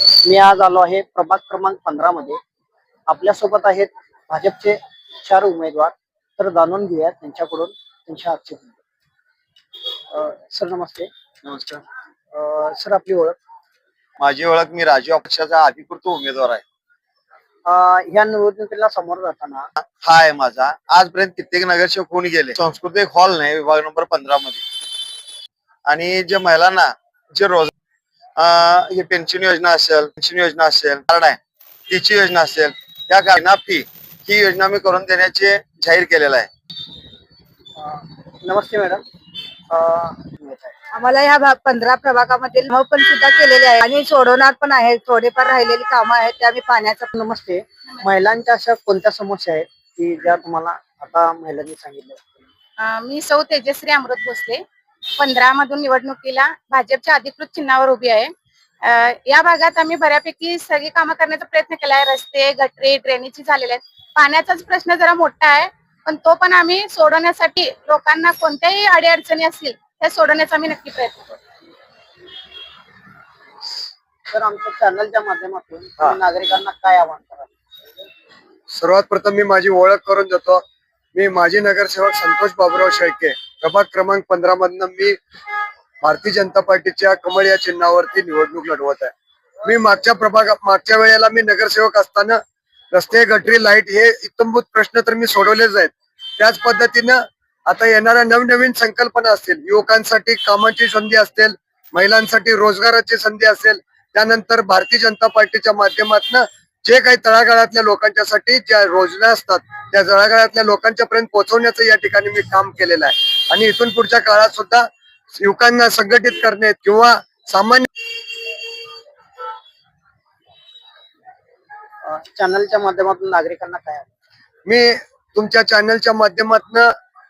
मी आज आलो आहे प्रभाग क्रमांक 15 मध्ये. आपल्यासोबत आहेत भाजपचे 4 उमेदवार. तर जाणून घेऊया त्यांच्याकडून त्यांच्या आजचे सर नमस्ते. नमस्कार. सर आपली ओळख. माझी ओळख, मी राजू पक्षाचा अधिकृत उमेदवार आहे. ह्या निवडणुकीला समोर जाताना हा आहे माझा. आजपर्यंत कित्येक नगरसेवक होऊन गेले. सांस्कृतिक हॉल नाही विभाग नंबर 15 मध्ये. आणि जे महिलांना जे रोज हे पेन्शन योजना असेल कार्ड आहे तिची योजना असेल, त्या कारणा फी ही योजना मी करून देण्याचे जाहीर केलेला आहे. नमस्ते मॅडम. आम्हाला या 15 प्रभागामध्ये पण सुद्धा केलेले आहे आणि सोडवणार पण आहे. थोडेफार राहिलेली कामं आहेत त्या आम्ही पाण्याचा. नमस्ते. महिलांच्या अशा कोणत्या समस्या आहेत की ज्या तुम्हाला आता महिलांनी सांगितल्या? मी सौ तेजश्री अमृत भोसले 15 मधून निवडणुकीला भाजपच्या अधिकृत चिन्हावर उभी आहे. या भागात आम्ही बऱ्यापैकी सगळी कामं करण्याचा प्रयत्न केला आहे. रस्ते, गटरी, ड्रेनेजची झालेले आहेत. पाण्याचाच प्रश्न जरा मोठा आहे, पण तो पण आम्ही सोडवण्यासाठी लोकांना कोणत्याही अडीअडचणी असतील त्या सोडवण्याचा आम्ही नक्की प्रयत्न करू. तर आमच्या चॅनलच्या माध्यमातून तुम्ही नागरिकांना काय आवाहन कराल? सर्वात प्रथम मी माझी ओळख करून देतो. मी माजी नगरसेवक संतोष बाबूराव शेळके, प्रभाग क्रमांक 15 मधनं मी भारतीय जनता पार्टीच्या कमळ या चिन्हावरती निवडणूक लढवत आहे. मी मागच्या वेळेला मी नगरसेवक असताना रस्ते, गटरी, लाईट हे इत्तमभूत प्रश्न तर मी सोडवलेच आहेत. त्याच पद्धतीनं आता येणाऱ्या नवनवीन संकल्पना असतील, युवकांसाठी कामाची संधी असतील, महिलांसाठी रोजगाराची संधी असेल, त्यानंतर भारतीय जनता पार्टीच्या माध्यमातून जे काही तळागाळातल्या लोकांच्यासाठी ज्या योजना असतात त्या तळागाळातल्या लोकांच्या पर्यंत पोहोचवण्याचं या ठिकाणी मी काम केलेलं आहे. आणि इथून पुढच्या काळात सुद्धा युवकांना संघटित करणे किंवा सामान्य चॅनलच्या माध्यमातून नागरिकांना काय? मी तुमच्या चॅनलच्या माध्यमातून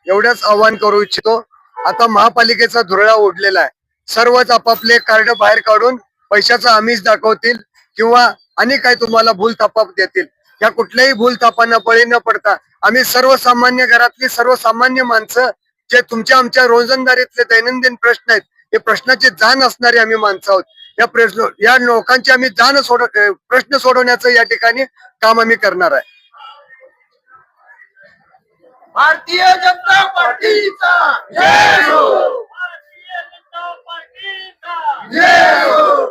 एवढंच आवाहन करू इच्छितो. आता महापालिकेचा धुरळा उडलेला आहे. सर्वच आपापले कार्ड बाहेर काढून पैशाचा आमिष दाखवतील किंवा आणि काही तुम्हाला भूलथापा देतील. या कुठल्याही भूलथापांना बळी न पडता आम्ही सर्वसामान्य घरातली सर्वसामान्य माणसं, जे तुमच्या आमच्या रोजंदारीतले दैनंदिन प्रश्न आहेत, हे प्रश्नाची जाण असणारी आम्ही माणसं आहोत. या लोकांची आम्ही प्रश्न सोडवण्याचं या ठिकाणी काम आम्ही करणार आहे. भारतीय जनता पार्टीचा जय हो. भारतीय जनता पार्टीचा जय हो.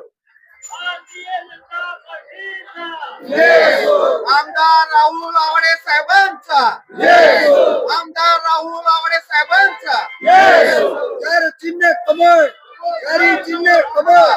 भारतीय जनता पार्टीचा जय हो. आमदार राहुल आवडे साहेबांचा जय हो. आमदार राहुल आवडे साहेबांचा जय हो. तर चिन्ह कमळ, चिन्ह कमळ.